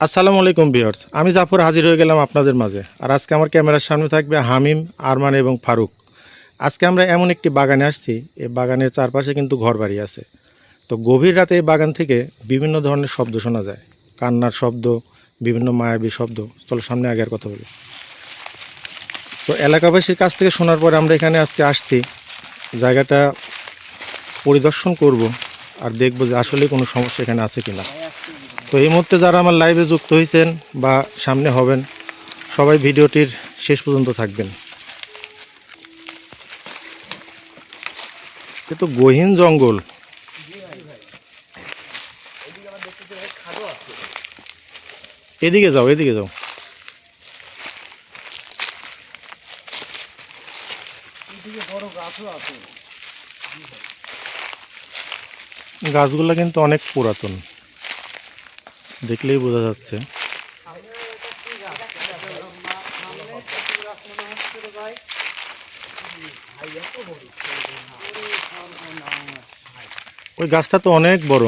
আসসালামু আলাইকুম ভিউয়ার্স, আমি জাফর হাজির হয়ে গেলাম আপনাদের মাঝে। আর আজকে আমার ক্যামেরার সামনে থাকবে হামিম, আরমান এবং ফারুক। আজকে আমরা এমন একটি বাগানে আসছি, এই বাগানের চারপাশে কিন্তু ঘরবাড়ি আছে। তো গভীর রাতে এই বাগান থেকে বিভিন্ন ধরনের শব্দ শোনা যায়, কান্নার শব্দ, বিভিন্ন মায়াবী শব্দ। চলো সামনে আগে আর কথা বলি। তো এলাকাবাসীর কাছ থেকে শোনার পরে আমরা এখানে আজকে আসছি, জায়গাটা পরিদর্শন করব আর দেখব যে আসলে কোনো সমস্যা এখানে আছে কিনা। তো এই মুহূর্তে যারা আমার লাইভে যুক্ত হয়েছেন বা সামনে হবেন, সবাই ভিডিওটির শেষ পর্যন্ত থাকবেন। এ তো গহীন জঙ্গল। এদিকে যাও, এদিকে যাও। গাছগুলো কিন্তু অনেক পুরাতন, দেখলেই বোঝা যাচ্ছে। ওই গাছটা তো অনেক বড়।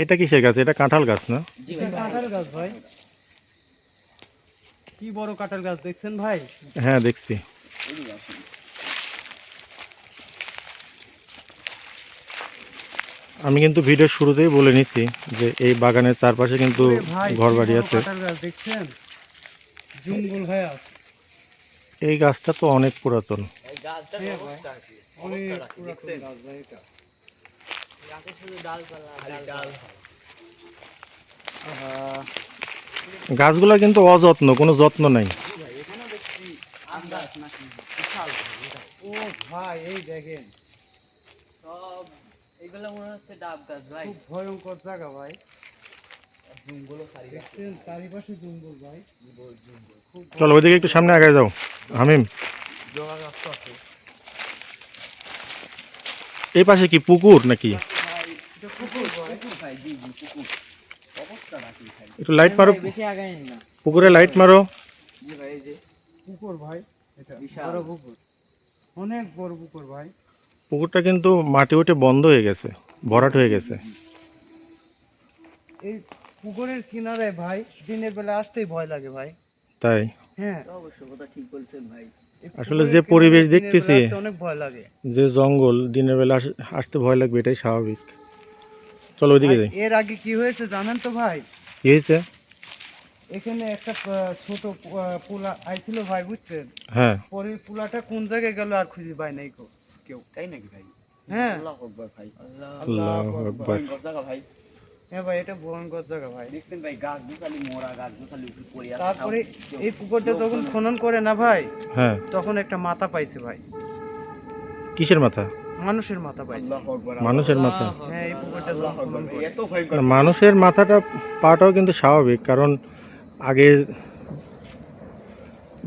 এটা কিসের গাছ? এটা কাঁঠাল গাছ না? কাঁঠাল গাছ ভাই, কি বড় কাঁঠাল গাছ দেখছেন ভাই? হ্যাঁ, দেখছি। আমি কিন্তু ভিডিওর শুরুতেই বলে নিছি যে এই বাগানের চারপাশে কিন্তু ঘরবাড়ি আছে। কাঁঠাল গাছ দেখছেন, জঙ্গল হয়ে আছে। এই গাছটা তো অনেক পুরাতন। গাছগুলা কিন্তু অযত্ন, কোনো যত্ন নাই। ও ভাই, এই দেখেন সব এগুলো মনে হচ্ছে ডাব গাছ ভাই। খুব ভয়ঙ্কর জায়গা ভাই। দেখছেন চারিপাশে জঙ্গল ভাই। চলো ওইদিকে একটু সামনে আগে যাও হামিম। এই পাশে কি পুকুর নাকি? একটু লাইট মারো, বেশি আগাই না। পুকুরে লাইট মারো। পুকুর ভাই, এটা বড় পুকুর, অনেক বড় পুকুর ভাই। পুকুরটা কিন্তু মাটি উঠে বন্ধ হয়ে গেছে, ভরাট হয়ে গেছে। এই পুকুরের কিনারে ভাই দিনের বেলা আসতেই ভয় লাগে ভাই। তাই হ্যাঁ, অবশ্য কথা ঠিক বলছেন ভাই। এই আসলে পুকুরের যে কিনারে পরিবেশ দিনের দেখতেছি, বেলা আসতে অনেক ভয় লাগে। যে জঙ্গল, দিনের বেলা আসতে ভয় লাগবে, এটাই স্বাভাবিক। চলো ওইদিকে ভাই, যাই। এর আগে কি হয়েছে জানেন তো ভাই? কি হয়েছে? এখানে একটা ছোট পোলা আইছিল ভাই, বুঝছেন? হ্যাঁ, পরে পোলাটা কোন জায়গায় গেল আর খুঁজে পায় নাই কেউ। তাই নাকি ভাই? হ্যাঁ, আল্লাহু আকবার ভাই। আল্লাহু আকবার। জায়গা ভাই। হ্যাঁ ভাই, এটা ভয়ঙ্কর জায়গা ভাই। দেখছেন ভাই, গাছ গোছালি মোরা, গাছ গোছালি উপরে পড়ে আছে। তারপরে এই পুকুরটা যখন খনন করে না ভাই, হ্যাঁ, তখন একটা মাথা পাইছে ভাই, কিসের মাথা? মানুষের মাথা পাইছে। আল্লাহু আকবার। মানুষের মাথা? হ্যাঁ, এই পুকুরটা যখন খনন করে। এত ভয়ঙ্কর। না, মানুষের মাথাটা পাওয়াটাও কিন্তু স্বাভাবিক, কারণ আগে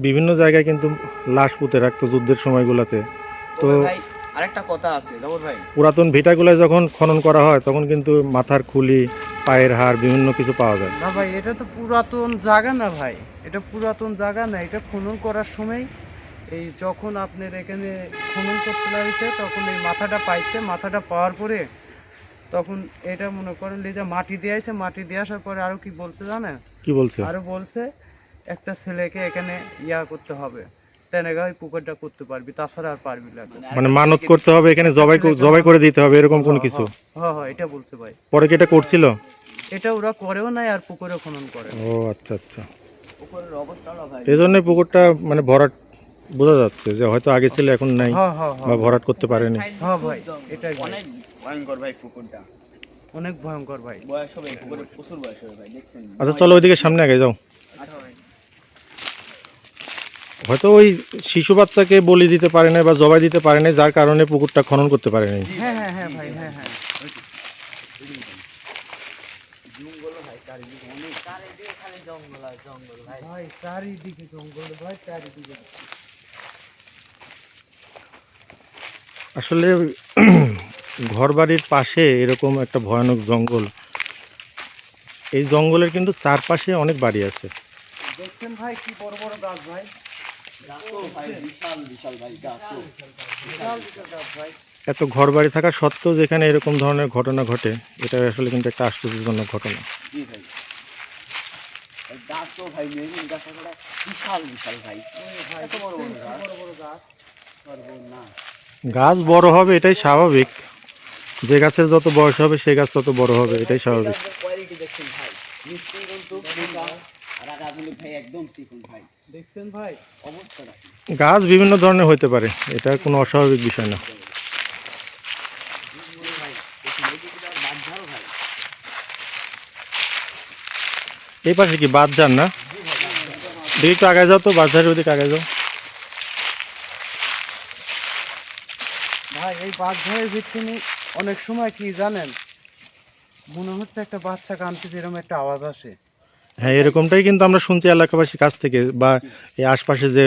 বিভিন্ন জায়গায় কিন্তু লাশ পুঁতে রাখতো যুদ্ধের সময়গুলোতে। তো তবে ভাই আরেকটা কথা আছে জামর ভাই। পুরাতন ভিটাগুলো যখন খনন করা হয় তখন কিন্তু মাথার খুলি, পায়ের হাড়, বিভিন্ন কিছু পাওয়া যায়। না ভাই, এটা তো পুরাতন জায়গা না ভাই, এটা পুরাতন জায়গা না। এটা খনন করার সময় এই যখন আপনার এখানে খনন করতে লাগছে তখন এই মাথাটা পাইছে। মাথাটা পাওয়ার পরে তখন এটা মনে করেন যে মাটি দিয়ে আসে, মাটি দিয়ে আসার পরে আরো কি বলছে জানেন? কি বলছে? আরো বলছে একটা ছেলেকে এখানে ইয়া করতে হবে, তেনাগা ওই পুকুরটা করতে পারবি, তাছাড়া আর পারবি না। মানে মানত করতে হবে, এখানে জবাই করে দিতে হবে, এরকম কোনো কিছু? হ্যাঁ হ্যাঁ, এটা বলছে ভাই। পরে কি এটা করছিল? এটা ওরা করেও নাই আর পুকুরে খনন করে। ও আচ্ছা আচ্ছা, উপরের অবস্থাটা ভাই। এই জন্যই পুকুরটা মানে ভরাট বোঝা যাচ্ছে যে হয়তো আগে ছিল এখন নাই, হ্যাঁ হ্যাঁ বা হ্যাঁ ভরাট করতে পারেনি। হ্যাঁ ভাই, এটাই ভাই। অনেক ভয়ঙ্কর ভাই পুকুরটা। অনেক ভয়ঙ্কর ভাই। বয়স হবে পুকুরে, প্রচুর বয়স হবে ভাই, দেখছেন? আচ্ছা চলো ওইদিকে সামনে আগে যাও। আচ্ছা ভাই। হয়তো ওই শিশু বাচ্চাকে বলি দিতে পারে না বা জবাই দিতে পারে না, যার কারণে পুকুরটা খনন করতে পারে নাই। হ্যাঁ হ্যাঁ হ্যাঁ ভাই, হ্যাঁ হ্যাঁ জঙ্গল ভাই, চারিদিকে অনেক, চারিদিকে খালি জঙ্গল আর জঙ্গল ভাই। ভাই, চারিদিকে জঙ্গল ভাই, চারিদিকে। আসলে ঘরবাড়ির পাশে এরকম একটা ভয়ানক জঙ্গল, এই জঙ্গলের কিন্তু চারপাশে অনেক বাড়ি আছে। দেখছেন ভাই কি বড় বড় গাছ ভাই। গাছও ভাই বিশাল বিশাল ভাই গাছও। বিশাল বিশাল গাছ ভাই। এত ঘর বাড়ি থাকা সত্ত্বেও যেখানে এরকম ধরনের ঘটনা ঘটে, এটা আসলে কিন্তু একটা আশ্চর্যজনক ঘটনা। জি ভাই এই গাছও ভাই মেরুন গাছ একটা বিশাল বিশাল ভাই। ভাই এত বড় বড় গাছ। বড় বড় গাছ। না গাছ বড় হবে এটাই স্বাভাবিক, যে গাছের যত বয়স হবে সেই গাছ তত বড় হবে, এটাই স্বাভাবিক। কোয়ালিটি দেখছেন ভাই, মিষ্টি কিন্তু মোটা আর আগাগুলো ভাই একদম চিকন ভাই। দেখছেন ভাই অবস্থাটা কি? গাছ বিভিন্ন ধরনের হতে পারে, এটা কোনো অস্বাভাবিক বিষয় না। ভাই দেখুন এই দিকে আর বাঁধাও ভাই। এই পাশে কি বাঁধ না? দেখি একটু আগে যাও তো, বাঁধার ওদিকে আগে যাও। ভাই এই বাঁধের ভিতরে অনেক সময় কি জানেন, মনে হচ্ছে একটা বাচ্চা কাঁদতেছে, এরকম একটা আওয়াজ আসে। হ্যাঁ, এরকমটাই কিন্তু আমরা শুনছি এলাকাবাসীর কাছ থেকে, বা এই আশপাশে যে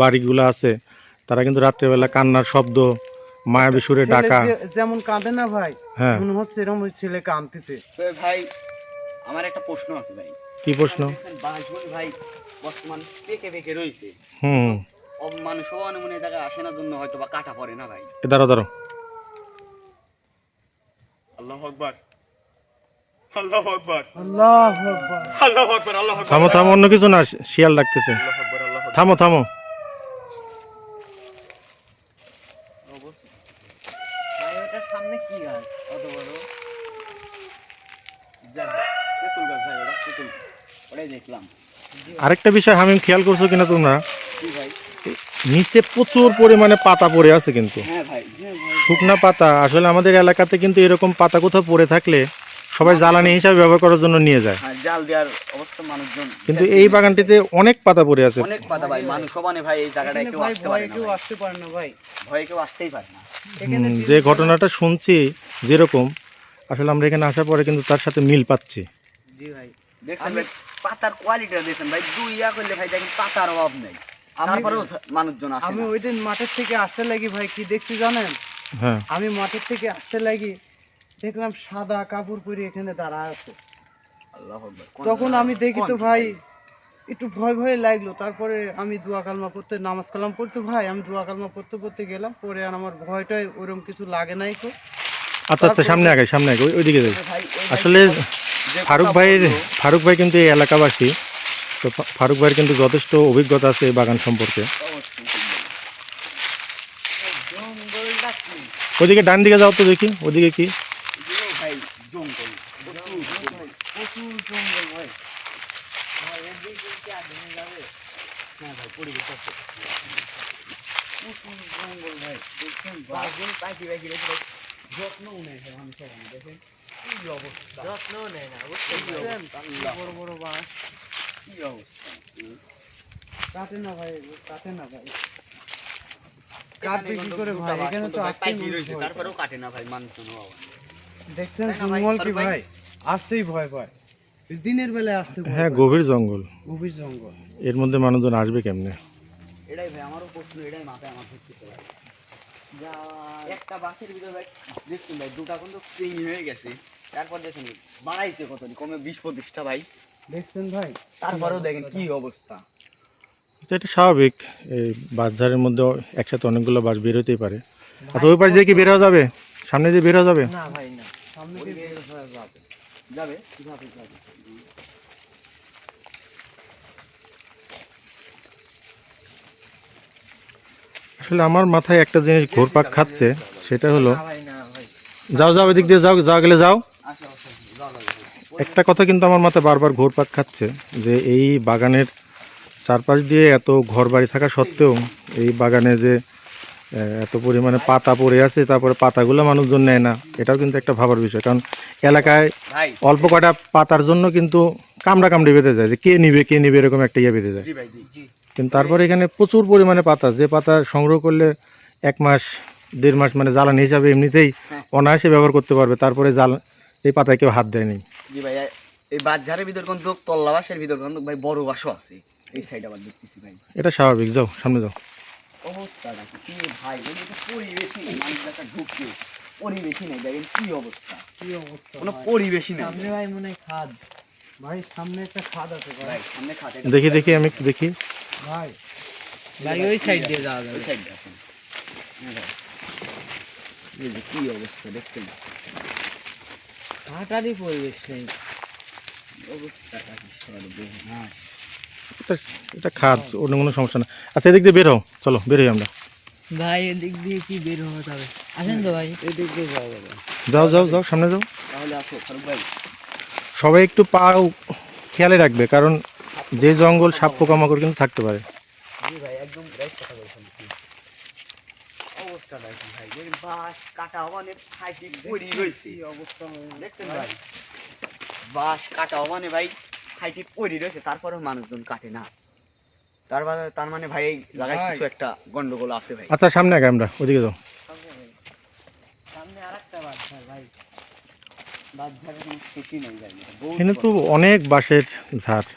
বাড়িগুলো আছে তারা কিন্তু রাত্রেবেলা কান্নার শব্দ, মায়াবী সুরে ছেলে ডাকা। যেমন কাঁদে না ভাই, হ্যাঁ। মনে হচ্ছে এরকম ওই ছেলে কাঁদতেছে। তো ভাই আমার একটা প্রশ্ন আছে ভাই। কি প্রশ্ন? বাঁশবন ভাই বর্তমান পেকে পেকে রয়েছে, হুম, মানুষ মনে জায়গায় আসে না জন্য হয়তো বা কাটা পড়ে না ভাই। দাঁড়ো দাঁড়ো। আল্লাহু আকবার, আল্লাহু আকবার, আল্লাহু আকবার। আল্লাহু আকবার, আল্লাহু আকবার, থামো থামো, অন্য কিছু না, শিয়াল ডাকতেছে। আল্লাহু আকবার, আল্লাহু আকবার। থামো থামো। ভাই ওটার সামনে কি গাছ অত বড়? তেঁতুল গাছ ভাই, ওটা তেঁতুল গাছ। ওটাই দেখলাম। আরেকটা বিষয় হামিম, খেয়াল করছো কিনা তোমরা, কি ভাই? নিচে প্রচুর পরিমাণে পাতা পড়ে আছে কিন্তু, হ্যাঁ ভাই, হ্যাঁ ভাই। শুকনা পাতা। আসলে আমাদের এলাকাতে কিন্তু এরকম পাতা কোথাও পড়ে থাকলে সবাই জ্বালানি হিসাবে ব্যবহার করার জন্য নিয়ে যায়, হ্যাঁ, জাল দেওয়ার অবস্থা মানুষজন। কিন্তু এই বাগানটিতে অনেক পাতা পড়ে আছে। অনেক পাতা ভাই, মানুষ সবানে ভাই এই জায়গাটায় এখানে কেউ ভাই আসতে ভয়ে পারে না কেউ ভাই। আসতে পারে না ভাই। ভয়ে কেউ আসতেই পারে না। এখানে যে ঘটনাটা শুনছি যেরকম, আসলে আমরা এখানে আসার পরে কিন্তু তার সাথে মিল পাচ্ছি। জি ভাই দেখছেন ভাই পাতার কোয়ালিটিটা দেখেন ভাই, দুই ইয়া করলে ভাই দেখেন পাতার অভাব নেই, তারপরেও মানুষজন আসে আমি না। ওই দিন মাঠের থেকে আসতে লাগি ভাই, কি দেখছি জানেন, হ্যাঁ, আমি মাঠের থেকে আসতে লাগি দেখলাম সাদা কাপড় পরে এখানে দাঁড়া আছে। আল্লাহু আকবার। তখন আমি দেখি তো কোন কি ভাই একটু ভয় ভয় লাগলো, তারপরে আমি দোয়া কালমা পড়তে, নামাজ কালাম পড়তে ভাই, আমি দোয়া কালমা পড়তে পড়তে গেলাম, পরে আর আমার ভয়টাই ওরকম কিছু লাগে নাই তো। আচ্ছা আচ্ছা, সামনে আগে সামনে আগে, ওইদিকে যাই। ভাই ওই আসলে যে ফারুক কথা ভাইয়ের বললো, ফারুক ভাই কিন্তু এই এলাকাবাসী, তো ফারুক ভাইয়ের কিন্তু যথেষ্ট অভিজ্ঞতা আছে এই বাগান সম্পর্কে। অবশ্যই জঙ্গলটা কি? ওইদিকে ডান দিকে যাও তো দেখি, ওদিকে কি। এগুলো ভাই জঙ্গল, প্রচুর জঙ্গল ভাই। ভাই এদিকে কি আগুনে যাবে? হ্যাঁ ভাই, পরিবেশ আছে। প্রচুর জঙ্গল ভাই, দেখছেন বাঘের পাখি পাখি রেখে ভাই যত্নও নেই ভাই মানুষ এখানে, দেখেন কি অবস্থা। যত্নও নেয় না, বুঝছেন? বড় বড় বাঁশ কি অবস্থা। কাটে না ভাই, কাটে না ভাই, কাটবে কি করে ভাই, এখানে তো আসতেই পাখি রয়েছে, ভয় পায়। তারপরেও কাটে না ভাই মানুষজন বাবা। দেখছেন তাই না ভাই, জঙ্গল কি ফারুক ভাই? ভাই, আসতেই ভয় পায়, দিনের বেলায় আসতে ভয় হ্যাঁ, পায়। গভীর জঙ্গল, গভীর জঙ্গল। এর মধ্যে মানুষজন আসবে কেমনে? এটাই ভাই আমারও প্রশ্ন, এটাই মাথায় আমার ঢুকতে ভাই। যা একটা বাসের ভিতরে ভাই দেখুন ভাই দুটা কিন্তু চিংড়ি হয়ে গেছে, তারপর দেখুন বাড়াইছে কত, কমে 20-25টা ভাই, দেখছেন ভাই, তারপরেও দেখেন কি অবস্থা। তো এটা স্বাভাবিক, এই বাঁশঝাড়ের মধ্যে একসাথে অনেকগুলো বাঁশ বের হতেই পারে। আচ্ছা, ওই পাশ দিয়ে কি বের হওয়া যাবে? সামনে দিয়ে বের হওয়া যাবে? না ভাই না, সামনে দিয়ে বের হয়ে যাবে। যাবে কিভাবে যাবে? আসলে আমার মাথায় একটা জিনিস ঘুরপাক খাচ্ছে, সেটা হলো, না ভাই না ভাই, যাও যাও এদিক দিয়ে যাও, যাওয়া গেলে যাও। আসো আসো যাওয়া যাবে। একটা কথা কিন্তু আমার মাথায় বারবার ঘুরপাক খাচ্ছে, যে এই বাগানের চারপাশ দিয়ে এত ঘরবাড়ি থাকা সত্ত্বেও এই বাগানে যে এত পরিমাণে পাতা পড়ে আছে, তারপরে পাতাগুলো মানুষজন নেয় না, এটাও কিন্তু একটা ভাবার বিষয়। কারণ এলাকায় ভাই অল্প কয়টা পাতার জন্য কিন্তু কামড়া কামড়ি বেঁধে যায়, যে কে নিবে এরকম একটা ইয়ে বেঁধে যায়। জি ভাই জি জি। কিন্তু তারপরে এখানে প্রচুর পরিমাণে পাতা, যে পাতা সংগ্রহ করলে 1 মাস 1.5 মাস মানে জ্বালানি হিসাবে এমনিতেই হ্যাঁ। অনায়াসে ব্যবহার করতে পারবে, তারপরে এই পাতায় কেউ হাত দেয়নি। জি ভাই, এই বাজারের ভিতর কিন্তু তল্লা বাসের ভিতর কিন্তু ভাই বড় বাসও আছে, এই সাইড আবার দেখতেছি ভাই। এটা স্বাভাবিক, যাও সামনে যাও। অবস্থাটা কি ভাই, বলি তো পরিবেশই নেই, মানুষ একটা ঢুকছে পরিবেশই নেই, দেখেন কি অবস্থা, কি অবস্থা কোনো ভাই। পরিবেশই নেই সামনে ভাই মনে হয় খাদ, ভাই সামনে একটা খাদ আছে ভাই। ভাই। সামনে খাটে দেখি দেখি, আমি একটু দেখি। ভাই ভাই ওই সাইড দিয়ে যাওয়া যাবে। ওই সাইড দেখেন। হ্যাঁ ভাই, এই যে কি অবস্থা দেখছেন, হাঁটারই পরিবেশ নেই। অবস্থাটা কি সর্বনাশ। এটা খাদ, অন্য কোনো সমস্যা না। আচ্ছা এদিক দিয়ে বের হও, চলো বের হই আমরা। ভাই এদিক দিয়ে কি বের হওয়া যাবে? আসেন তো ভাই। এদিক দিয়ে যাওয়া যাবে। যাও যাও যাও, সামনে যাও। তাহলে আসো ফারুক ভাই। সবাই একটু পা খেয়ালে রাখবে, কারণ যে জঙ্গল সাপ পোকামাকড় কিন্তু থাকতে পারে। জি ভাই, একদম রাইট কথা বলছেন আপনি। অবস্থাটা কি ভাই, দেখেন বাঁশ কাটা অমানে খাইতে পড়ি রয়েছে। কি অবস্থা দেখছেন ভাই, বাঁশ কাটা অমানে ভাই খাইতে পড়ি রয়েছে, তারপরেও মানুষজন কাটে না। তার মানে ভাই এই জায়গায় ভাই। কিছু একটা গন্ডগোল আছে ভাই। আচ্ছা সামনে আগে আমরা, ওইদিকে যাও। সামনে আরেকটা বাচ্চা ভাই। বাঁশ ঝাড়ের কোনো ক্ষতি নেই ভাই, বহুত এখানে তো বড়, অনেক বাঁশের ঝাড়,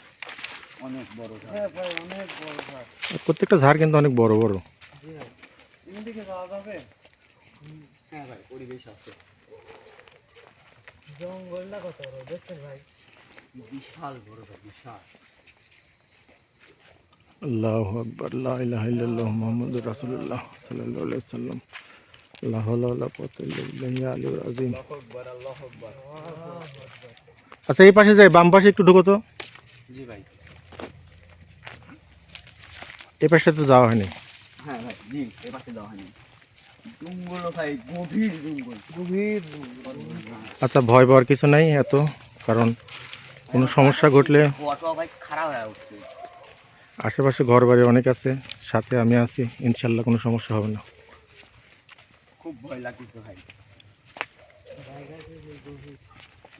অনেক বড় ঝাড়। হ্যাঁ ভাই, অনেক বড় ঘাট। প্রত্যেকটা ঝাড় কিন্তু অনেক বড় বড়। এদিকে যাওয়া যাবে। হ্যাঁ ভাই, পরিবেশ আছে জঙ্গলটা কত বড় দেখছেন ভাই? বিশাল বড় ভাই, বিশাল। আল্লাহু আকবার, লা ইলাহা ইল্লাল্লাহ মুহাম্মাদুর রাসূলুল্লাহ সাল্লাল্লাহু আলাইহি ওয়াসাল্লাম। লা হাওলা ওয়ালা কুওয়াতা ইল্লা বিল্লাহিল আলিয়্যিল আযীম। আচ্ছা এই পাশে যাই, বাম পাশে একটু ঢুকো তো। জি ভাই। এই পাশে তো যাওয়া হয়নি। হ্যাঁ ভাই, জি এ পাশে যাওয়া হয়নি। জঙ্গল ভাই, গভীর জঙ্গল। গভীর। আচ্ছা ভয় পাওয়ার কিছু নাই এত, কারণ কোনো সমস্যা ঘটলে কুয়াটা ভাই খারাপ হয়ে উঠছে। আশেপাশে ঘর বাড়ি অনেক আছে, সাথে আমি আছি, ইনশাল্লাহ কোনো সমস্যা হবে না। খুব ভয় লাগতেছে ভাই।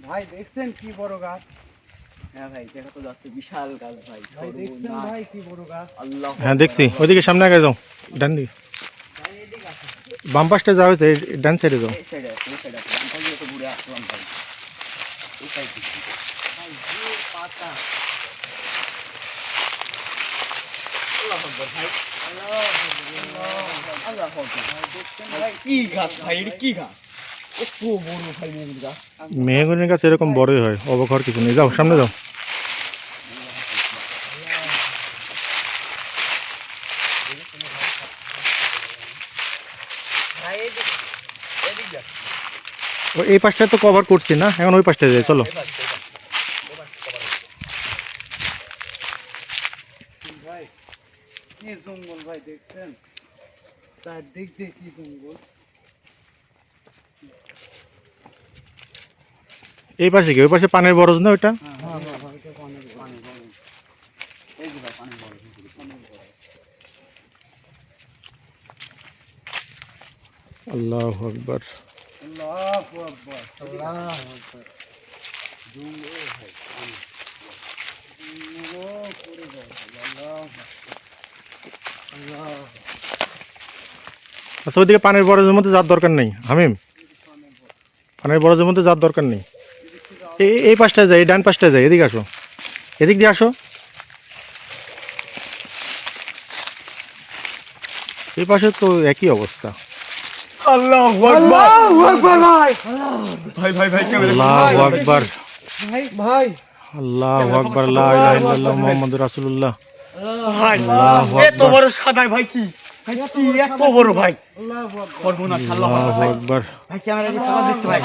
ভাই দেখছেন কি বড় গাছ? হ্যাঁ ভাই, দেখা তো যাচ্ছে বিশাল গাছ ভাই। ভাই দেখছেন সর্বনাশ। ভাই কি বড় গাছ? আল্লাহ। হ্যাঁ দেখছি, ওইদিকে সামনে আগে যাও, ডান দিকে। বাম পাশটা যাওয়া হয়েছে, এই ডান সাইডে যাও। এই সাইডে আছে, এই সাইডে আছে। আমি তাহলে তো ঘুরে আসলাম ভাই। এই সাইড থেকে। ভাই যে পাতা। আল্লাহ আকবার ভাই। আল্লাহ আল্লাহ আকবার। ভাই কি গাছ ভাই, এটা কি গাছ? এত বড় ভাই মেঘের গাছ। মেহগনির গাছ এরকম বড়ই হয়, অবাক হওয়ার কিছু নেই। যাও সামনে যাও। ভাই এদিক এদিক যা। এই পাশটা তো কভার করছি না, এখন ওই পাশটা যাই, চলো। ভাই কি জঙ্গল ভাই দেখছেন? চারদিক দিয়ে কি জঙ্গল। এই পাশে কি, ওই পাশে পানের বরজ না ওইটা? হ্যাঁ হ্যাঁ ভাই, এটা অনেক বড়। পানি বড়। এই যে ভাই পানি বড়, পানি বড়। আল্লাহু আকবার। আল্লাহু আকবার, আল্লাহু আকবার। জঙ্গল ভাই, পানি। ও পড়ে যায় আল্লাহ আল্লাহ। আচ্ছা ওইদিকে পানের বরজের মধ্যে যাওয়ার দরকার নেই হামিম, পানের বরজের মধ্যে যাওয়ার দরকার নেই। এই পাশটা যাই, এই ডান পাশটা যাই, এদিকে আসো, এদিক দিয়ে আসো। এই পাশে তো একই অবস্থা। আল্লাহু আকবার। আল্লাহু আকবার ভাই। ভাই ভাই ভাই, আল্লাহু আকবার, ভাই ভাই আল্লাহু আকবার, লা ইলাহা ইল্লাল্লাহ মুহাম্মাদুর রাসূলুল্লাহ। ভাই আল্লাহু এত আকবার, বড় সাদাই ভাই, কি ভাই, কি এত বড় ভাই। আল্লাহু আকবার। সর্বনাশ। আল্লাহু আল্লাহু আকবার। আকবার, ভাই ক্যামেরা দিয়ে ফোকাস দিতে ভাই।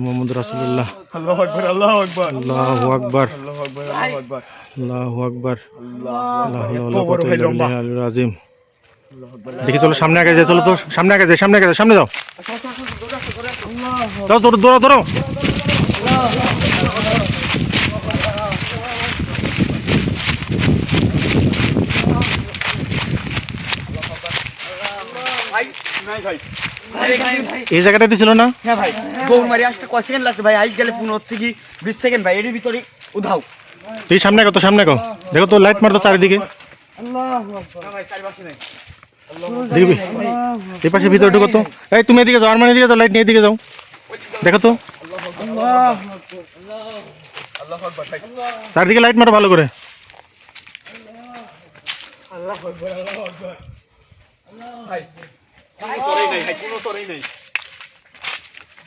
মুহাম্মাদুর রাসূলুল্লাহ। আল্লাহু আকবার, আল্লাহু আকবার, আল্লাহু আকবার, আল্লাহু আকবার, আল্লাহু আকবার, আল্লাহু আকবার, আল্লাহ। আল্লাহু এত বড় ভাই, লম্বা। আলিল আযীম। দেখি চলো সামনে আগে যাই, চলো তো সামনে আগে যাই, সামনে আগে যাই, সামনে যাও, যাও দৌড়ো দৌড়ো দৌড়ো। ভাই নাই ভাই। এই জায়গাটাতে ছিল না? হ্যাঁ ভাই, দৌড় মারি আসতে কয় সেকেন্ড লাগছে ভাই, আইস গেলে 15 থেকে 20 সেকেন্ড ভাই, এর ভিতরে উধাও। এই সামনে আগে তো, সামনে আগে দেখো তো, লাইট মারতো চারিদিকে। আল্লাহু আকবার। না ভাই, চারপাশে নাই। দেখবি এই পাশে ভিতরে ঢুকো তো। এই তুমি এদিকে যাও, আর মানে এদিকে যাও, লাইট নিয়ে এদিকে যাও, দেখো তো আল্লাহু আকবার। আল্লাহু আকবার ভাই। চারিদিকে লাইট মারো ভালো করে। আল্লাহু আকবার, আল্লাহু আকবার। ভাই কোনো তরেই নাই ভাই, কোনো তরেই নাই।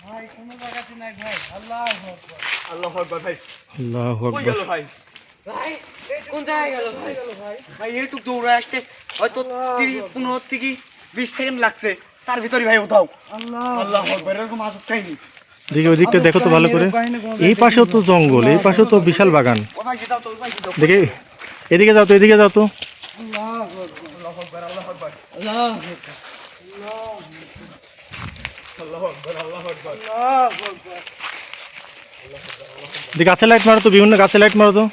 ভাই কোনো জায়গাতে নাই ভাই। আল্লাহু আকবার। আল্লাহু আকবার ভাই। আল্লাহু কই আকবার, গেল ভাই? ভাই কোন জায়গায় গেল ভাই? ভাই একটু দৌড়ে আসতে হয়তো 15 থেকে 20 সেকেন্ড লাগছে, তার ভিতরে ভাই উঠাও। আল্লাহ আকবার, এরকম আজব কাহিনী। দেখি ওই দিকটা দেখো তো ভালো করে। এই পাশেও তো জঙ্গল, এই পাশেও তো বিশাল বাগান। ও ভাই দাও তো, ওই ভাই দাও। দেখি এদিকে যাও তো, এদিকে যাও তো। আল্লাহু আকবার, আল্লাহু আকবার, আল্লাহ আল্লাহু আকবার, আল্লাহু আকবার। দেখি গাছে লাইট মারো তো, বিভিন্ন গাছে লাইট মারো তো।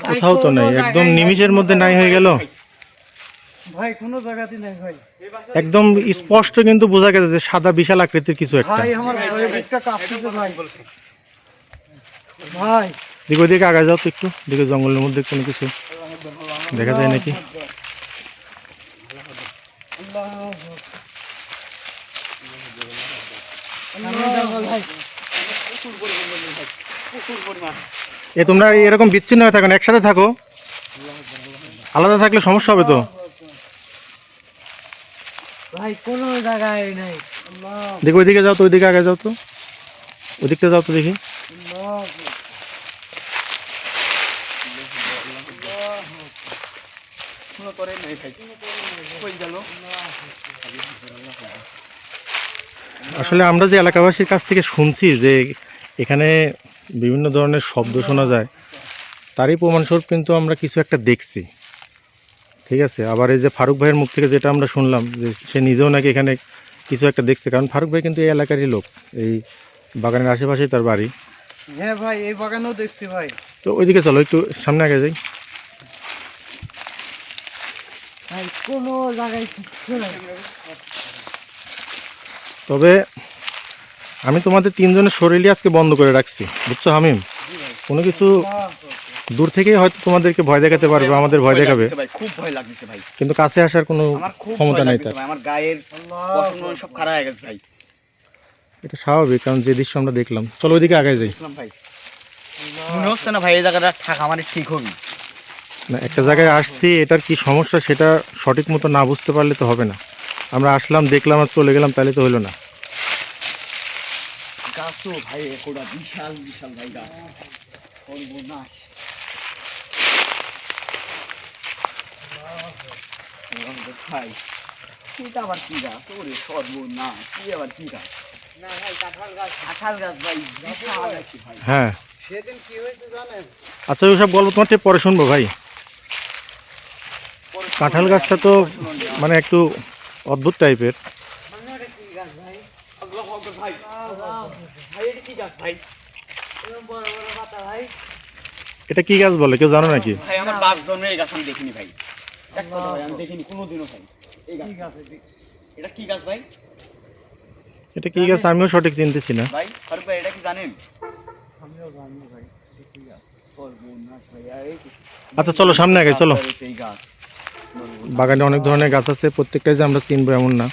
কোথাও তো নাই, একদম নিমিষের মধ্যে নাই হয়ে গেল। ভাই কোনো জায়গাতে নাই ভাই। একদম স্পষ্ট কিন্তু বোঝা গেছে যে সাদা বিশাল আকৃতির কিছু একটা। ভাই আমার ভয়ে বুকটা কাঁপতেছে ভাই। ভাই দেখি ওইদিকে আগে যাও তো একটু, দেখি জঙ্গলের মধ্যে কোনো কিছু দেখা যায় নাকি। এ তোমরা এরকম বিচ্ছিন্ন হয়ে থাকো না, একসাথে থাকো, আলাদা থাকলে সমস্যা হবে তো। ভাই কোনো জায়গায় নাই। দেখো ওইদিকে যাও তো, ওইদিকে আগে যাও তো, ওইদিকটা যাও তো দেখি। কোনো করে নাই ভাই, কই গেল? আসলে আমরা যে এলাকাবাসীর কাছ থেকে শুনছি যে এখানে বিভিন্ন ধরনের শব্দ শোনা যায়, তারই প্রমাণস্বরূপ কিন্তু আমরা কিছু একটা দেখছি। ঠিক আছে, আবার এই যে ফারুক ভাইয়ের মুখ থেকে যেটা আমরা শুনলাম যে সে নিজেও নাকি এখানে কিছু একটা দেখছে, কারণ ফারুক ভাই কিন্তু এই এলাকারই লোক, এই বাগানের আশেপাশেই তার বাড়ি। হ্যাঁ ভাই এই বাগানেও দেখছি ভাই। তো ওইদিকে চলো, একটু সামনে আগে যাই। ভাই কোনো জায়গায় কিচ্ছু নাই। তবে আমি তোমাদের তিনজনের শরীরই আজকে বন্ধ করে রাখছি, বুঝছো হামিম? কোনো কিছু দূর থেকেই হয়তো তোমাদেরকে ভয় দেখাতে পারবে, আমাদের ভয় দেখাবে, ভাই খুব ভয় লাগছে ভাই, কিন্তু কাছে আসার কোনো আমার খুব ক্ষমতা ভয় নাই লাগছে তার। ভাই, আমার গায়ের পশম সব খারাপ হয়ে গেছে ভাই। এটা স্বাভাবিক, কারণ যে দৃশ্য আমরা দেখলাম। চলো ওইদিকে আগে যাই। দেখলাম ভাই, মনে হচ্ছে না ভাই এই জায়গাটা থাকা মানে ঠিক হবে না, একটা জায়গায় আসছি, এটার কি সমস্যা সেটা সঠিক মতো না বুঝতে পারলে তো হবে না। আমরা আসলাম, দেখলাম আর চলে গেলাম, তাহলে তো হলো না। গাছও ভাই একটা বিশাল বিশাল ভাই গাছ, সর্বনাশ। ভাই এটা আবার কি গাছ? ওরে সর্বনাশ, কি আবার কি গাছ? না ভাই কাঁঠাল গাছ। কাঁঠাল গাছ ভাই, বিশাল আছে ভাই। হ্যাঁ, সেদিন কি হয়েছে জানেন? আচ্ছা ওইসব গল্প তোমার ঠিক পরে শুনবো ভাই। কাঁঠাল গাছটা তো মানে একটু অদ্ভুত টাইপের। মানে ওটা কি গাছ ভাই? আল্লাহু আকবার ভাই, ভাই এটা কি গাছ ভাই? এরকম বড় বড় পাতা ভাই। এটা কি গাছ বলে কেউ জানো নাকি? ভাই আমার বাপ জন্মে এই গাছ আমি দেখিনি ভাই, এক কথা ভাই আমি দেখিনি কোনোদিনও ভাই। এই গাছ, এটা কি গাছ ভাই? এটা কি গাছ আমিও সঠিক চিনতেছি না। ভাই ফারুক ভাই এটা কি জানেন? আমিও জানি না ভাই, এটা কি গাছ? সর্বনাশ ভাই, আর এই আচ্ছা চলো সামনে আগে চলো। এই গাছ বাগানে অনেক ধরনের গাছ আছে, প্রত্যেকটাই যে আমরা চিনবো এমন না।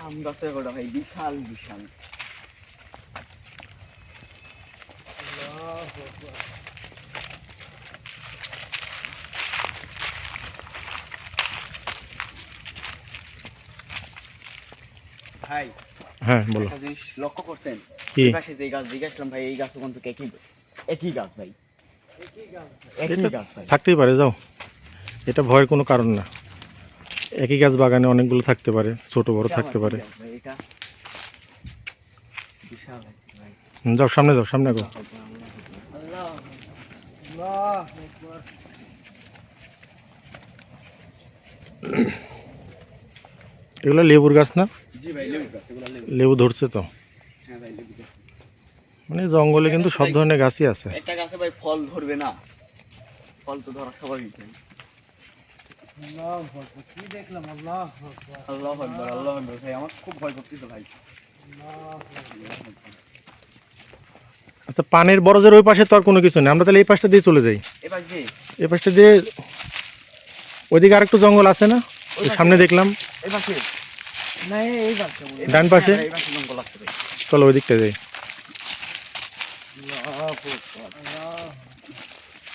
আম গাছের গোড়া ভাই বিশাল বিশাল। ভাই হ্যাঁ বলো। একটা জিনিস লক্ষ্য করছেন, কি? এই পাশে যে গাছ জিজ্ঞাসলাম ভাই, এই গাছ কিন্তু একই গাছ ভাই, একই গাছ ভাই। থাকতেই পারে, যাও, এটা ভয়ের কোনো কারণ না। একই গাছ বাগানে অনেকগুলো থাকতে পারে, ছোট বড় থাকতে পারে। ভাই এটা বিশাল ভাই। যাও সামনে, যাও সামনে গো। আল্লাহ এগুলো লেবুর গাছ না? জি ভাই লেবু গাছ, এগুলো লেবু। লেবু ধরছে তো, হ্যাঁ ভাই লেবু গাছ। মানে জঙ্গলে কিন্তু সব ধরনের গাছই আছে। একটা গাছে ভাই ফল ধরবে না, ফল তো ধরা স্বাভাবিক ভাই। কি দেখলাম? আল্লাহ আল্লাহু আকবার, আল্লাহু আকবার ভাই, আমার খুব ভয় করতেছে ভাই। আচ্ছা পানের বরজের ওই পাশে তো আর কোনো কিছু নেই, আমরা তাহলে এই পাশটা দিয়ে চলে যাই। এবার যে এই পাশটা দিয়ে ওইদিকে আরেকটু জঙ্গল আছে না? ওই সামনে দেখলাম এই পাশে, না এই গাছটা বলে। ডান পাশে। এই পাশে জঙ্গল আছে ভাই। চলো ওই দিকটা যাই।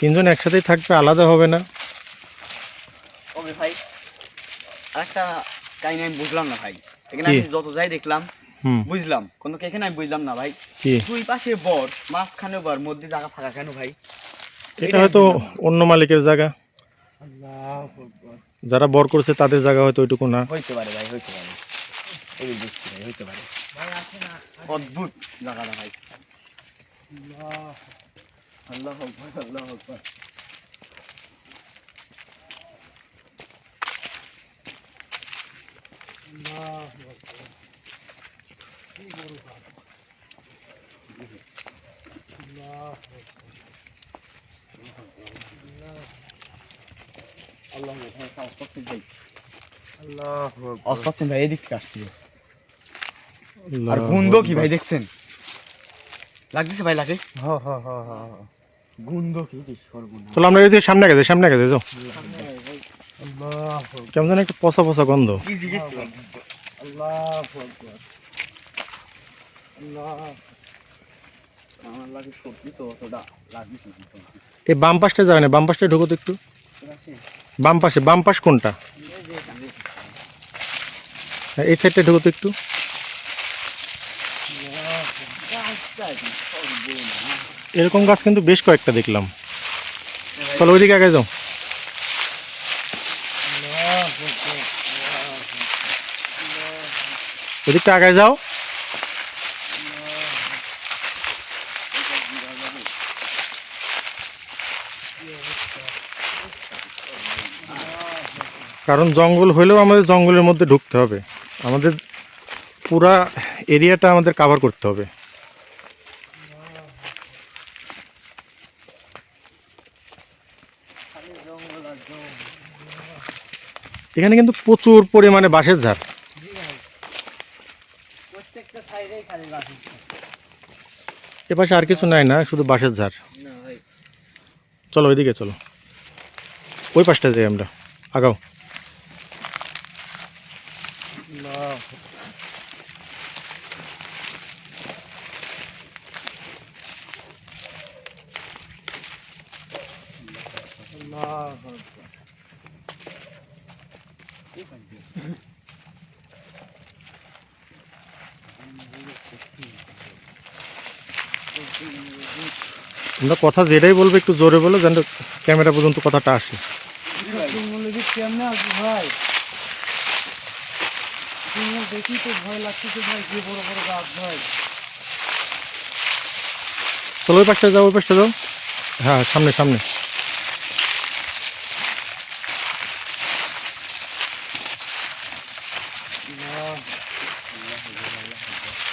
তিনজন একসাথেই থাকবে, আলাদা হবে না? ওকে ভাই, আরেকটা কাহিনী আমি বুঝলাম না ভাই। এখানে কি? আমি যত যাই দেখলাম হুম। বুঝলাম, কিন্তু এখানে আমি বুঝলাম না ভাই। কি? দুই পাশে বর, মাঝখানে বর, মধ্যে জায়গা ফাঁকা কেন ভাই? এটা হয়তো অন্য মালিকের জায়গা, যারা বর করছে তাদের জায়গা হয়তো ওইটুকু না। হইতে পারে ভাই, হইতে পারে। এই বুঝছি ভাই, হইতে পারে। অদ্ভুত জায়গাটা ভাই। আল্লাহ আকবার, আল্লাহ আকবার। আল্লাহ আকবার, অসত্যি ভাই, অসত্যি ভাই, এদিক থেকে আসছে। আর গন্ধ কি ভাই দেখছেন? লাগতেছে ভাই, লাগে গন্ধ কি সর্বনাশ। চলো আমরা এদিকে সামনে গেছে, সামনে গেছে যাও। কেমন যেন একটা পচা পচা গন্ধ। কি জিজ্ঞেস করলাম? আমার লাগে সত্যি তো অতটা লাগছে কিন্তু। এই বাম পাশটা যাবে না, বাম পাশটা ঢুকো তো একটু। বাম পাশে, বাম পাশ কোনটা? হ্যাঁ, এই সাইডটা ঢুকো তো একটু। এরকম গাছ কিন্তু বেশ কয়েকটা দেখলাম। চলো ওইদিকে আগে যাও। ওইদিকটা আগে যাও। কারণ জঙ্গল হলেও আমাদের জঙ্গলের মধ্যে ঢুকতে হবে, আমাদের পুরা এরিয়াটা আমাদের কভার করতে হবে। এখানে কিন্তু প্রচুর পরিমাণে বাঁশের ঝাড়। প্রত্যেকটা সাইডেই খালি গাছ। এপাশে আর কিছু নাই না, শুধু বাঁশের ঝাড়। না ভাই, চলো ওইদিকে চলো, ওই পাশটা যাই আমরা, আগাও। তোমরা কথা যেটাই বলবে একটু জোরে বলো, যেন ক্যামেরা পর্যন্ত কথাটা আসে। কেমনে আসবে ভাই? দেখি তো ভয় লাগতেছে ভাই, যে বড় বড় গাছ ভাই। চলো ওই পাশটা যাও, ওই পাশটা যাও। হ্যাঁ, সামনে সামনে।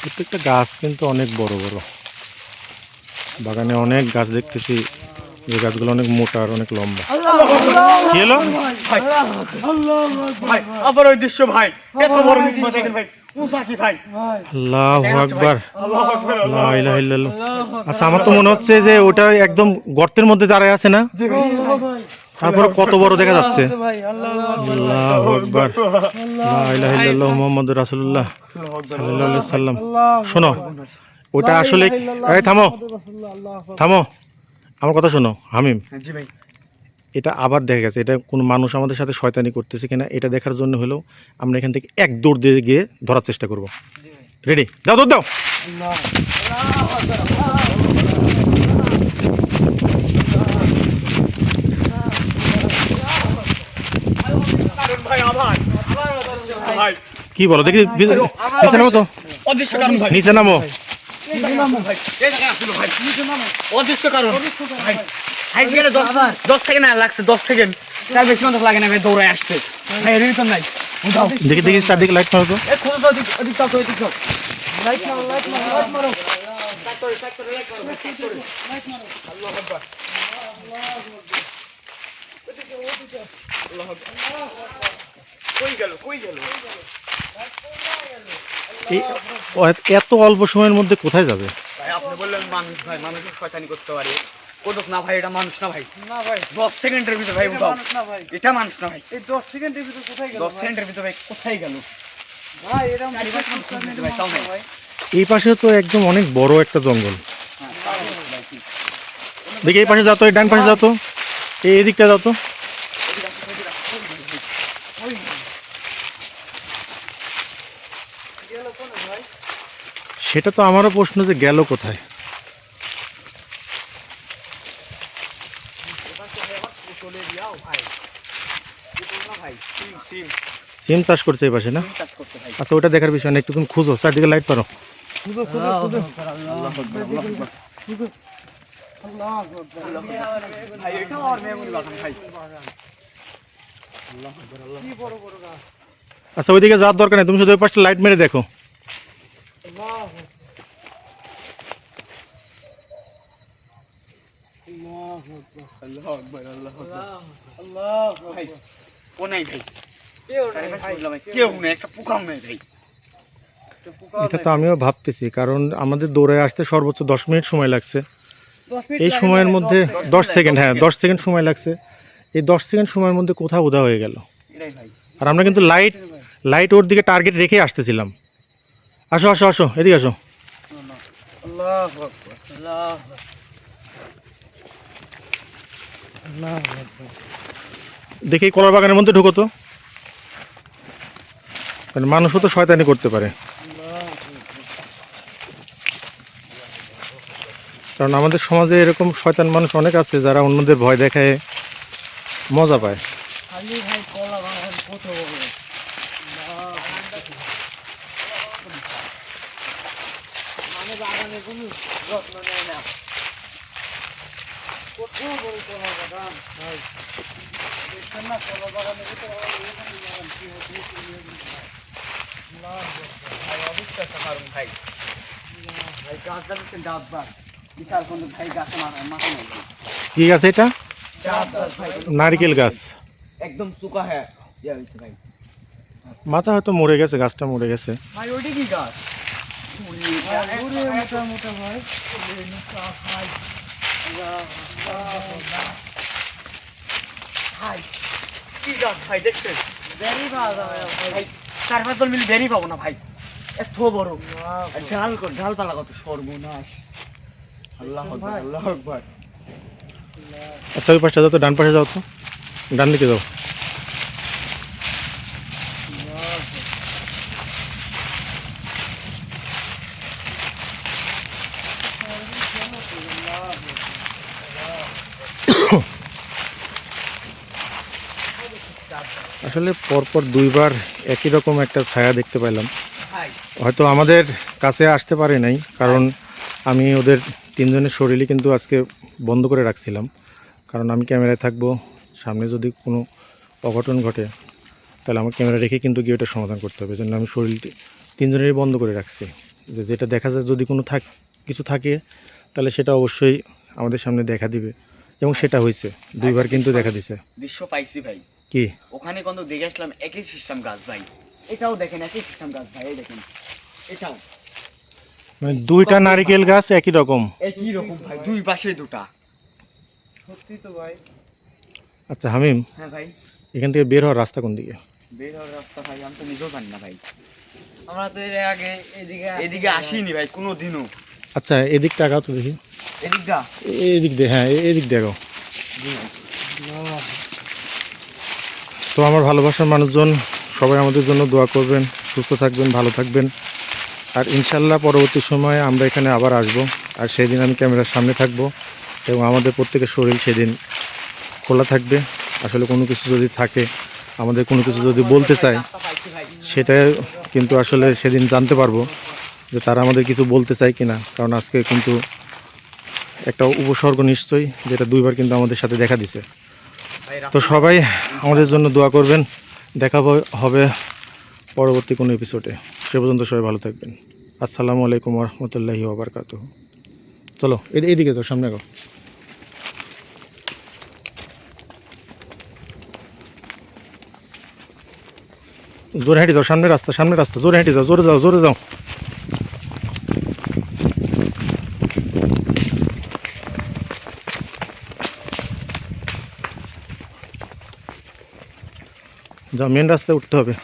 প্রত্যেকটা গাছ কিন্তু অনেক বড় বড়। বাগানে অনেক গাছ দেখতেছি, যে গাছগুলো অনেক মোটা আর অনেক লম্বা। কি হলো? ভাই আবার ওই দৃশ্য ভাই, এত বড় নির্মাণ দেখেন ভাই, উঁচা কি ভাই? আল্লাহু আকবার, আল্লাহ আকবার, লা ইলাহা ইল্লাল্লাহ। আচ্ছা, আমার তো মনে হচ্ছে যে ওটা একদম গর্তের মধ্যে দাঁড়ায় আছে না? জি ভাই। তারপরে কত বড় দেখা যাচ্ছে। ভাই আল্লাহ আল্লাহু আকবার, লা ইলাহা ইল্লাল্লাহ মুহাম্মাদুর রাসূলুল্লাহ সাল্লাল্লাহু আলাইহি সাল্লাম। শোনো, ওটা আসলে, এই থামো থামো, আমার কথা শোনো হামিম। জি ভাই। এটা আবার দেখা গেছে, এটা কোনো মানুষ আমাদের সাথে শয়তানি করতেছে কিনা এটা দেখার জন্য হলেও আমরা এখান থেকে এক দৌড় দিয়ে গিয়ে ধরার চেষ্টা করব। রেডি? যাও, দৌড় দাও। ভাই আবার ভাই কি বলো দেখি, নিচে নামো তো, অদৃশ্য কারণ ভাই, নিচে নামো। ভাই এই জায়গায় আসলো ভাই, অদৃশ্য কারণ। ভাই ভাই সেখানে 10 সেকেন্ড লাগছে, 10 সেকেন্ড তার বেশি মতো লাগে না ভাই, দৌড়ায় আসতে ভাই, এর ভিতর নাই। উঠাও দেখি দেখি, চারদিকে লাইট মারো তো। এ খুব ওদিক ওদিক চাও, ওদিক চাও। লাইট মারো, লাইট মারো, লাইট মারো। কই গেল, কই গেল? এই এত অল্প সময়ের মধ্যে কোথায় যাবে? ভাই আপনি বললেন মানুষ, ভাই মানুষও শয়তানি করতে পারে। কোদক না ভাই, এটা মানুষ না ভাই। না ভাই, 10 সেকেন্ডের ভিতর ভাই উঠাও, মানুষ না ভাই। এটা মানুষ না ভাই। এই 10 সেকেন্ডের ভিতর কোথায় গেল 10 ভাই? সেকেন্ডের ভিতর ভাই কোথায় গেল? ভাই এরকম চারি পাঁচ মিনিট খুঁজতে ভাই, তাও নাই। ভাই। এই পাশে তো একদম অনেক বড় একটা জঙ্গল। কোনো দেখি এই পাশে যাও তো, এই ডান পাশে যাও তো, এই দিকটা যাও তো। সেটা তো আমারও প্রশ্ন যে গেল কোথায়। সিম চাষ করছে এই পাশে না? আচ্ছা ওটা দেখার বিষয় না, একটু তুমি খুঁজো, চারদিকে লাইট পারো। আচ্ছা ওইদিকে যাওয়ার দরকার নেই, তুমি শুধু ওই পাশটা লাইট মেরে দেখো। ও নাই ভাই, কেউ নেই, একটা পোকাও নেই ভাই। এটা তো আমিও ভাবতেছি, কারণ আমাদের দৌড়ে আসতে সর্বোচ্চ 10 মিনিট সময় লাগছে। এই সময়ের মধ্যে 10 সেকেন্ড, হ্যাঁ 10 সেকেন্ড সময় লাগছে। এই 10 সেকেন্ড সময়ের মধ্যে কোথাও উদা হয়ে গেল। এটাই ভাই। আর আমরা কিন্তু লাইট ওর দিকে টার্গেট রেখে আসতেছিলাম। আসো আসো আসো, এদিকে আসো। দেখি এই কলার বাগানের মধ্যে ঢুকো তো, কারণ মানুষও তো শয়তানি করতে পারে। কারণ আমাদের সমাজে এরকম শয়তান মানুষ অনেক আছে, যারা অন্যদের ভয় দেখায় মজা পায়। খালি ভাই কলা বাগান কত বড়। মানে বাগানে কোনো যত্ন নেয় না। কত বড় কলা বাগান ভাই। দেখছেন না কলা বাগানে কত বড় বাগান কি হচ্ছে না ভাই, অবস্থা সাধারণ ভাই। ভাই গাছ দেখছেন, ডাব গাছ বিশাল কোন ভাই, গাছে মাথা নেই। কি গাছ এটা? ডাব গাছ ভাই, নারকেল গাছ। একদম সুকা হ্যাঁ ইয়া হইছে ভাই। মাথা হয়তো মরে গেছে, গাছটা মরে গেছে। ভাই ওইটা কি গাছ? মোটা মোটা ভাই। ভাই কি গাছ ভাই দেখছেন? বেরি বাজা ভাই। ভাই 4-5 জন মিলে বেরি পাবো না ভাই, এত বড়। আর ঢাল পালা কত সর্বনাশ। আল্লাহ আকবার, আল্লাহ আকবার। আচ্ছা ওই পাশটা যাও তো, ডান পাশে যাও তো, ডান দিকে যাও। আসলে পরপর দুইবার একই রকম একটা ছায়া দেখতে পেলাম। ভাই হয়তো আমাদের কাছে আসতে পারে নাই, কারণ আমি ওদের তিনজনের শরীরই কিন্তু আজকে বন্ধ করে রাখছিলাম। কারণ আমি ক্যামেরায় থাকবো, সামনে যদি কোনো অঘটন ঘটে তাহলে আমার ক্যামেরা রেখে কিন্তু গিয়ে ওটা সমাধান করতে হবে। জন্য আমি শরীর তিনজনেরই বন্ধ করে রাখছি, যে যেটা দেখা যায় যদি কোনো কিছু থাকে তাহলে সেটা অবশ্যই আমাদের সামনে দেখা দিবে, এবং সেটা হয়েছে দুইবার কিন্তু দেখা দিছে। দৃশ্য পাইছি ভাই, কি ওখানে কিন্তু দেখে আসলাম একই সিস্টেম গাছ ভাই, এটাও দেখেন একই সিস্টেম গাছ ভাই, এই দেখেন এটাও মানে দুইটা নারকেল গাছ একই রকম? একই রকম ভাই, দুই পাশে দুটা। সত্যি তো ভাই। আচ্ছা হামিম, হ্যাঁ ভাই, এখান থেকে বের হওয়ার রাস্তা কোন দিকে? বের হওয়ার রাস্তা ভাই আমি তো নিজেও জানি না ভাই, আমরা তো এর আগে এদিকে আসিনি ভাই কোনো দিনও। আচ্ছা এদিকটা আগাও তো দেখি, এদিকটা এদিক দিয়ে, হ্যাঁ এদিক দিয়ে আগাও। তো আমার ভালোবাসার মানুষজন সবাই আমাদের জন্য দোয়া করবেন, সুস্থ থাকবেন, ভালো থাকবেন। আর ইনশাল্লাহ পরবর্তী সময়ে আমরা এখানে আবার আসব, আর সেদিন আমি ক্যামেরার সামনে থাকব, এবং আমাদের প্রত্যেকের শরীর সেদিন খোলা থাকবে। আসলে কোনো কিছু যদি থাকে, আমাদের কোনো কিছু যদি বলতে চায়, সেটা কিন্তু আসলে সেদিন জানতে পারবো যে তারা আমাদের কিছু বলতে চায় কিনা। কারণ আজকে কিন্তু একটা উপসর্গ নিশ্চয়ই, যেটা দুইবার কিন্তু আমাদের সাথে দেখা দিছে। তো সবাই আমাদের জন্য দোয়া করবেন। দেখা হবে পরবর্তী কোনো এপিসোডে। সে পর্যন্ত সবাই ভালো থাকবেন। আসসালামু আলাইকুম ওয়া রাহমাতুল্লাহি ওয়া বারাকাতুহু। চলো এইদিকে যাও, সামনে যাও। জোরে হেঁটে যাও, সামনে রাস্তা, সামনে রাস্তা, জোরে হেঁটে যাও, জোরে যাও, জোরে যাও। যাও, মেন রাস্তায় উঠতে হবে।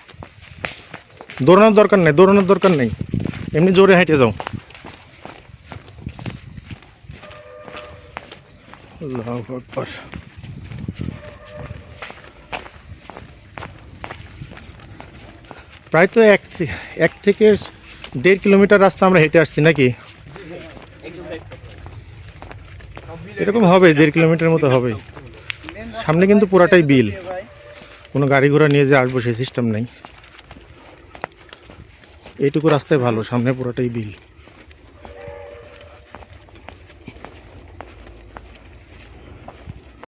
দৌড়ানোর দরকার নেই, দৌড়ানোর দরকার নেই, এমনি জোরে হেঁটে যাও। আল্লাহু আকবার। প্রায় তো 1 থেকে 1.5 কিলোমিটার রাস্তা আমরা হেঁটে আসছি নাকি? এরকম হবে, 1.5 কিলোমিটার মতো হবে। সামনে কিন্তু পুরাটাই বিল, কোনো গাড়ি ঘোড়া নিয়ে যে আসবো সেই সিস্টেম নেই। এইটুকু রাস্তায় ভালো, সামনে পুরাটাই বিল।